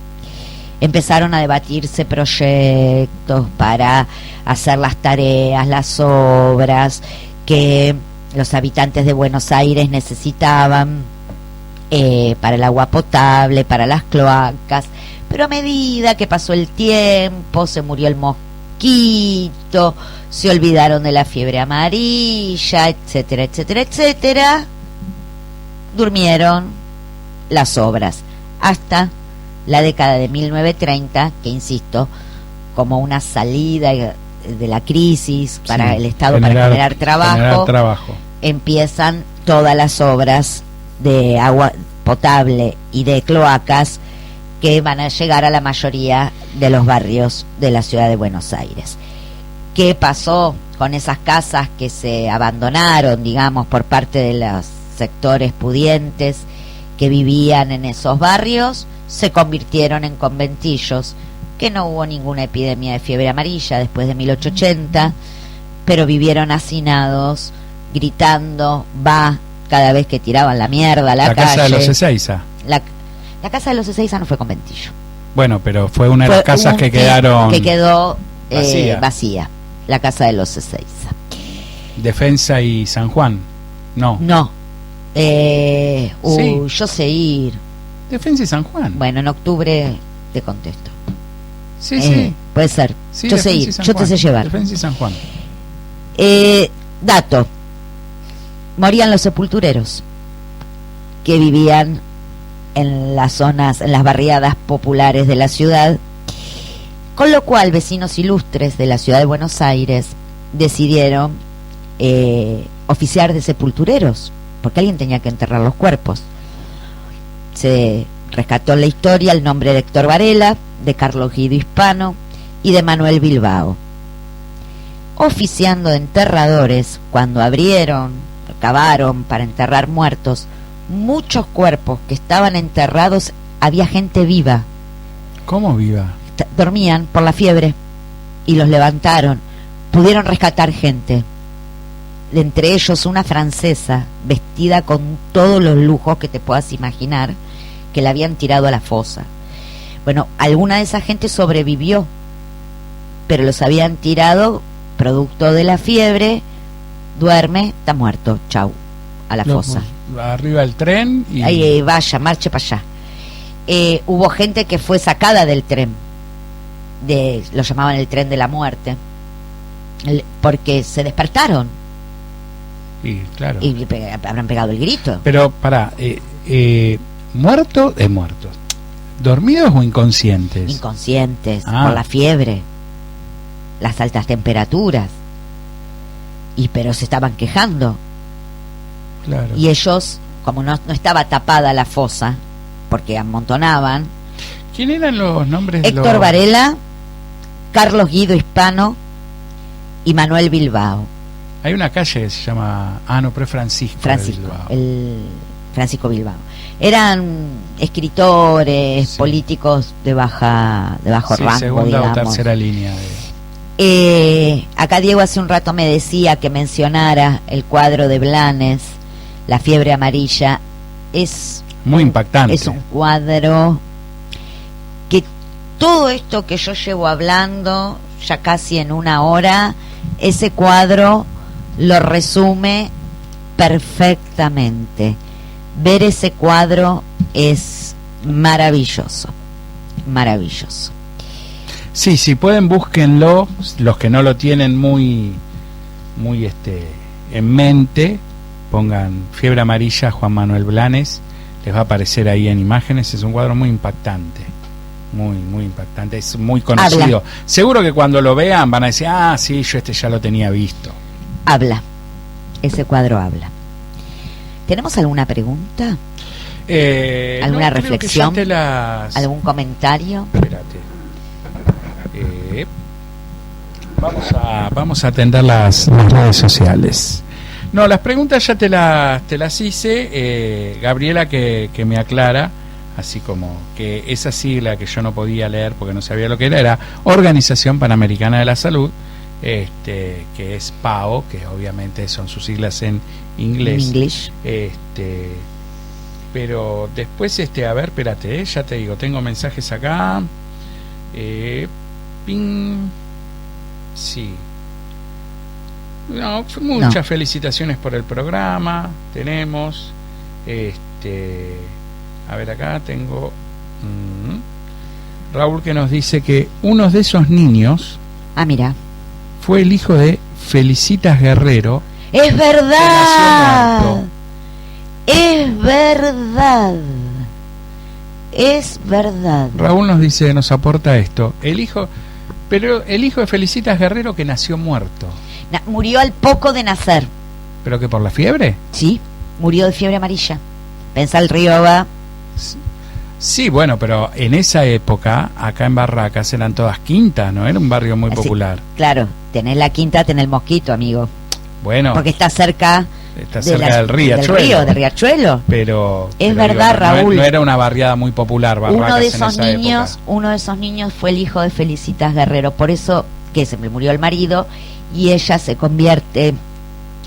empezaron a debatirse proyectos para hacer las tareas, las obras que los habitantes de Buenos Aires necesitaban para el agua potable, para las cloacas, pero a medida que pasó el tiempo se murió el mosquito, se olvidaron de la fiebre amarilla, etcétera, etcétera, etcétera, durmieron las obras hasta la década de 1930, que insisto, como una salida de la crisis para el Estado, para generar trabajo, empiezan todas las obras de agua potable y de cloacas que van a llegar a la mayoría de los barrios de la ciudad de Buenos Aires. ¿Qué pasó con esas casas que se abandonaron, digamos, por parte de los sectores pudientes que vivían en esos barrios? Se convirtieron en conventillos, que no hubo ninguna epidemia de fiebre amarilla después de 1880, pero vivieron hacinados, gritando, va, cada vez que tiraban la mierda a la calle. Casa de los Ezeiza. La casa de los Ezeiza no fue conventillo. Bueno, pero fue una de las casas que quedaron... Que quedó vacía, la casa de los Ezeiza. Defensa y San Juan, no. No. Sí. Yo sé ir. Defensa y San Juan. Bueno, en octubre te contesto. Sí. Puede ser. Sí, yo sé ir, yo te sé llevar. Defensa y San Juan. Dato. Morían los sepultureros que vivían en las zonas, en las barriadas populares de la ciudad, con lo cual vecinos ilustres de la ciudad de Buenos Aires decidieron oficiar de sepultureros, porque alguien tenía que enterrar los cuerpos. Se rescató en la historia el nombre de Héctor Varela, de Carlos Guido Hispano y de Manuel Bilbao. Oficiando de enterradores, cuando cavaron para enterrar muertos, muchos cuerpos que estaban enterrados, había gente viva. ¿Cómo viva? Dormían por la fiebre y los levantaron. Pudieron rescatar gente, entre ellos una francesa vestida con todos los lujos que te puedas imaginar, que la habían tirado a la fosa. Bueno, alguna de esa gente sobrevivió, pero los habían tirado producto de la fiebre. Duerme, está muerto, chau, a la fosa. Arriba del tren y... Ahí, vaya, marche para allá. Hubo gente que fue sacada del tren, lo llamaban el tren de la muerte, porque se despertaron. Y claro. Y habrán pegado el grito. Pero muertos, ¿dormidos o inconscientes? Inconscientes, por la fiebre, las altas temperaturas. Pero se estaban quejando. Claro. Y ellos, como no estaba tapada la fosa, porque amontonaban. ¿Quién eran los nombres? Héctor Varela, Carlos Guido Hispano y Manuel Bilbao. Hay una calle que se llama... pero es Francisco Bilbao. Francisco Bilbao. Eran escritores, políticos de bajo rango, segunda digamos. O tercera línea. Acá Diego hace un rato me decía que mencionara el cuadro de Blanes, La fiebre amarilla. Es muy impactante. Es un cuadro que todo esto que yo llevo hablando ya casi en una hora, ese cuadro lo resume perfectamente. Ver ese cuadro es maravilloso, maravilloso. Sí, si pueden búsquenlo, los que no lo tienen muy en mente, pongan Fiebre Amarilla Juan Manuel Blanes, les va a aparecer ahí en imágenes. Es un cuadro muy impactante, muy, muy impactante, es muy conocido. Seguro que cuando lo vean van a decir, ah, sí, yo ya lo tenía visto. Habla, ese cuadro habla. ¿Tenemos alguna pregunta? ¿Alguna reflexión? ¿Algún comentario? Espérate. Vamos a atender las redes sociales. No, las preguntas ya te las hice. Gabriela que me aclara, así como que esa sigla que yo no podía leer porque no sabía lo que era Organización Panamericana de la Salud, que es PAO, que obviamente son sus siglas en inglés. Pero después, a ver, espérate, ya te digo, tengo mensajes acá. Sí. No, muchas felicitaciones por el programa. Tenemos. A ver, acá tengo. Raúl que nos dice que uno de esos niños. Ah, mira. Fue el hijo de Felicitas Guerrero. ¡Es verdad! Es verdad. Es verdad. Raúl nos dice, nos aporta esto. El hijo de Felicitas Guerrero que nació muerto. Murió al poco de nacer. ¿Pero que por la fiebre? Sí, murió de fiebre amarilla. Pensá el río va. Sí, bueno, pero en esa época, acá en Barracas eran todas quintas, ¿no? Era un barrio muy popular. Claro, tenés la quinta, tenés el Mosquito, amigo. Bueno. Porque está cerca del Riachuelo. Del Riachuelo. Pero verdad, Raúl. No era una barriada muy popular, Barracas, uno de esos niños fue el hijo de Felicitas Guerrero. Por eso que se le murió el marido y ella se convierte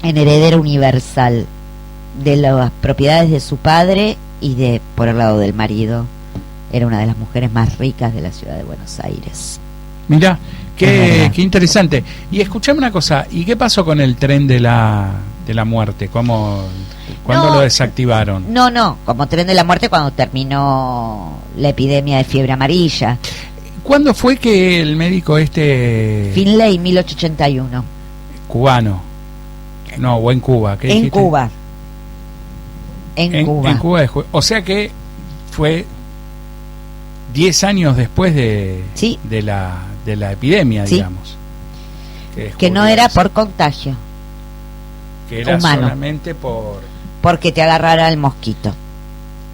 en heredera universal de las propiedades de su padre y por el lado del marido. Era una de las mujeres más ricas de la ciudad de Buenos Aires. Mirá, qué interesante. Y escuchame una cosa, ¿y qué pasó con el tren de la muerte? ¿Cuándo lo desactivaron? No, como tren de la muerte cuando terminó la epidemia de fiebre amarilla. ¿Cuándo fue que el médico Finlay, 1881. Cubano. No, o en Cuba. ¿Qué dijiste? Cuba. En Cuba. En Cuba. O sea que fue 10 años después de la epidemia, digamos. Que no era por contagio. Que era humano. Solamente porque te agarrara el mosquito.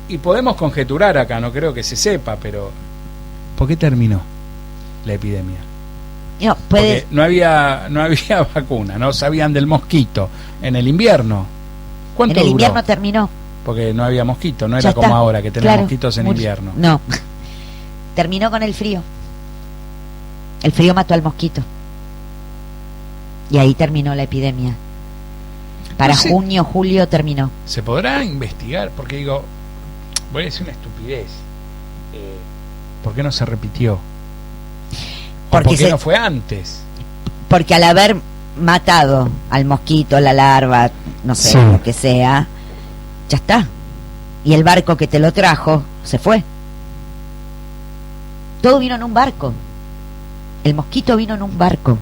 Y podemos conjeturar acá, no creo que se sepa, pero ¿por qué terminó la epidemia? Porque no había vacuna, no sabían del mosquito. En el invierno, ¿cuánto En el duró? invierno terminó. Porque no había mosquito, no Ya era como está. ahora que tenemos Claro, mosquitos en invierno. No, terminó con el frío. El frío mató al mosquito. Y ahí terminó la epidemia. Para No sé. junio, julio terminó. ¿Se podrá investigar? Porque digo, voy a decir una estupidez. ¿Por qué no se repitió? ¿Por qué no fue antes? Porque al haber matado al mosquito, la larva, no sé, Sí. lo que sea, ya está. Y el barco que te lo trajo se fue. Todo vino en un barco. El mosquito vino en un barco.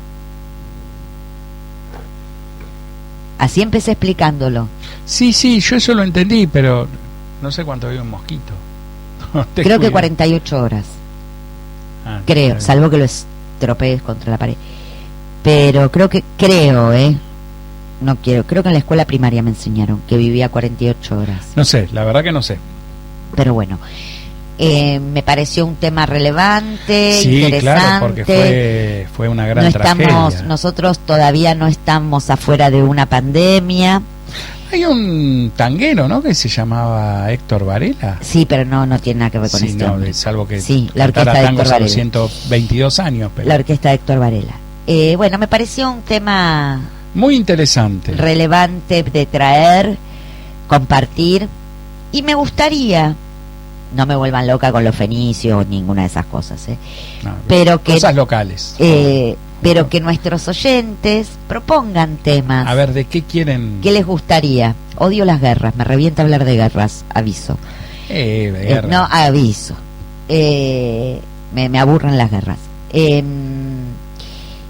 Así empecé explicándolo. Sí, yo eso lo entendí, pero no sé cuánto vive un mosquito. Creo que 48 horas. Ah, Creo, está salvo que lo estropees contra la pared. Pero creo, no quiero, creo que en la escuela primaria me enseñaron que vivía 48 horas. No sé, la verdad que no sé. Pero bueno, me pareció un tema relevante, Sí, interesante. claro, porque fue una gran tragedia. Nosotros todavía no estamos afuera de una pandemia. Hay un tanguero, ¿no? Que se llamaba Héctor Varela. Sí, pero no tiene nada que ver con Sí, este no, hombre. salvo que Sí, la cantara orquesta de tangos Héctor a los Varela. 122 años. Pero La orquesta de Héctor Varela. Bueno, me pareció un tema muy interesante. relevante de traer, compartir, y me gustaría, no me vuelvan loca con los fenicios, ninguna de esas cosas, No, pero que cosas locales. pero que nuestros oyentes propongan temas. A ver, ¿de qué quieren? ¿Qué les gustaría? Odio las guerras, me revienta hablar de guerras, aviso. Guerra. No, aviso. Me aburren las guerras.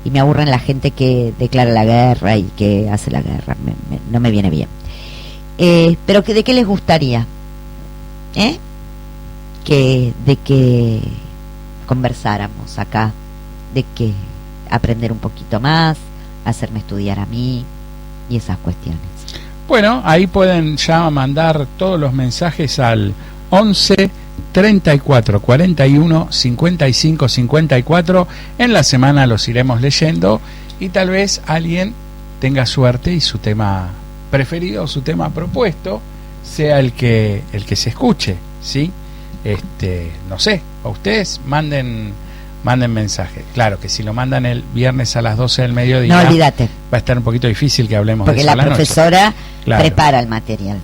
Y me aburren la gente que declara la guerra y que hace la guerra. No me viene bien. Pero ¿de qué les gustaría? De que conversáramos acá de que aprender un poquito más, hacerme estudiar a mí y esas cuestiones. Bueno, ahí pueden ya mandar todos los mensajes al 11 34 41 55 54. En la semana los iremos leyendo y tal vez alguien tenga suerte y su tema preferido, su tema propuesto sea el que se escuche, ¿sí? No sé, a ustedes manden mensajes. Claro que si lo mandan el viernes a las 12 del mediodía, no, olvídate, va a estar un poquito difícil que hablemos porque de eso la profesora Claro. prepara el material.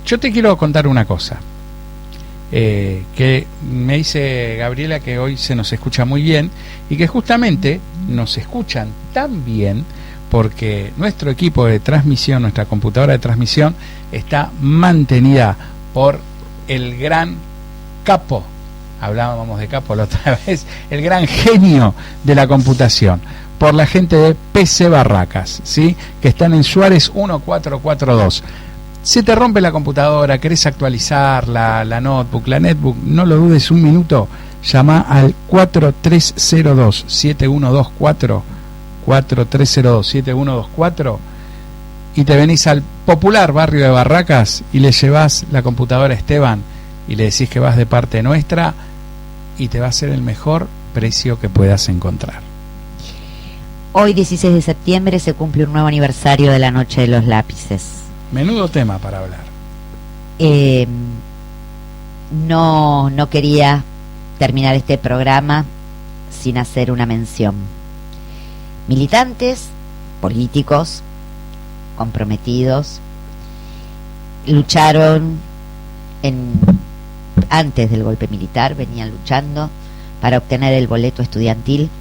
Yo te quiero contar una cosa, que me dice Gabriela que hoy se nos escucha muy bien y que justamente nos escuchan tan bien porque nuestro equipo de transmisión, nuestra computadora de transmisión está mantenida por el gran capo, hablábamos de capo la otra vez, el gran genio de la computación, por la gente de PC Barracas, ¿sí? Que están en Suárez 1442. Se te rompe la computadora, querés actualizar la notebook, la netbook, no lo dudes un minuto, llama al 4302-7124, 4302-7124 y te venís al popular barrio de Barracas y le llevas la computadora a Esteban y le decís que vas de parte nuestra y te va a hacer el mejor precio que puedas encontrar. Hoy 16 de septiembre se cumple un nuevo aniversario de la Noche de los Lápices. Menudo tema para hablar. No quería terminar este programa sin hacer una mención. Militantes, políticos, comprometidos, lucharon antes del golpe militar, venían luchando para obtener el boleto estudiantil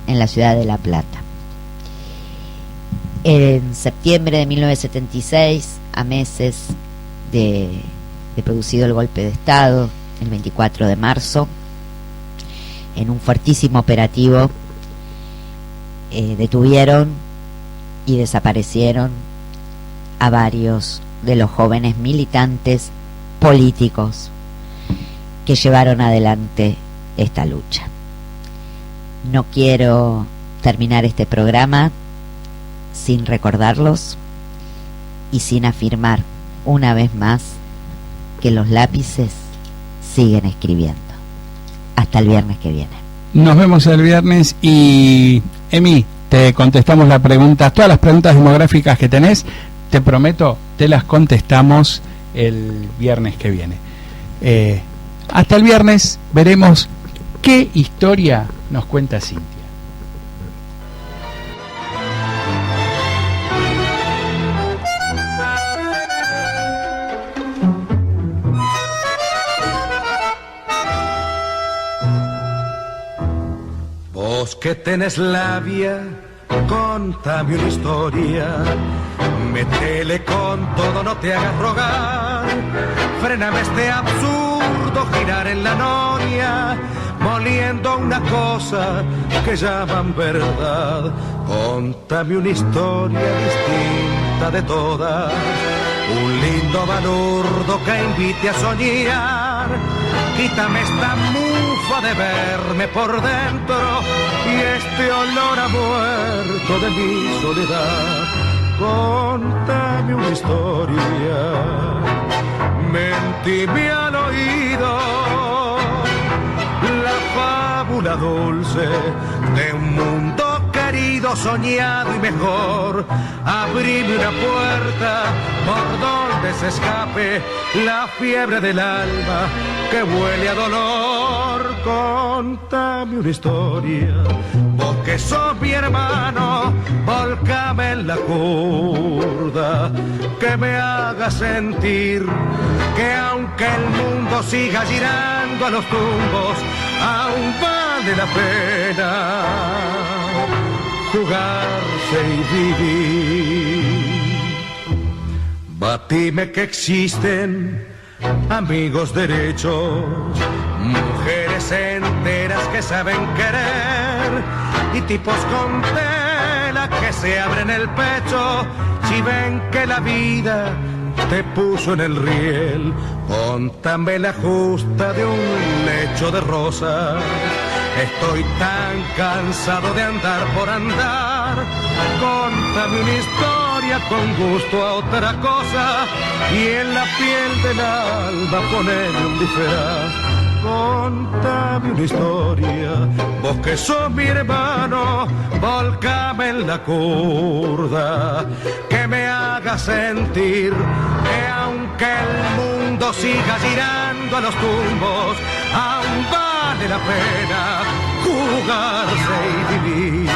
en la ciudad de La Plata. En septiembre de 1976, a meses de producido el golpe de Estado, el 24 de marzo, en un fuertísimo operativo, detuvieron y desaparecieron a varios de los jóvenes militantes políticos que llevaron adelante esta lucha. No quiero terminar este programa sin recordarlos y sin afirmar una vez más que los lápices siguen escribiendo. Hasta el viernes que viene. Nos vemos el viernes y Emi, te contestamos las preguntas, todas las preguntas demográficas que tenés, te prometo, te las contestamos el viernes que viene. Hasta el viernes veremos qué historia nos cuenta Cintia. Vos que tenés labia, contame una historia. Métele con todo, no te hagas rogar. Fréname este absurdo girar en la noria, moliendo una cosa que llaman verdad. Contame una historia distinta de todas, un lindo balurdo que invite a soñar. Quítame esta mufa de verme por dentro y este olor a muerto de mi soledad. Contame una historia, mentime al oído la fábula dulce de un mundo querido, soñado y mejor. Abrime una puerta por donde se escape la fiebre del alma que huele a dolor. Contame una historia, vos que sos mi hermano, volcame en la curda, que me haga sentir que aunque el mundo siga girando a los tumbos, aún vale la pena jugarse y vivir. Batime que existen amigos derechos, mujeres enteras que saben querer y tipos con tela que se abren el pecho si ven que la vida te puso en el riel. Contame la justa de un lecho de rosa. Estoy tan cansado de andar por andar. Contame una historia con gusto a otra cosa, y en la piel del alma poneme un disfraz. Contame una historia, vos que sos mi hermano, volcame en la curda, que me haga sentir que aunque el mundo siga girando a los tumbos, aún vale la pena jugarse y vivir.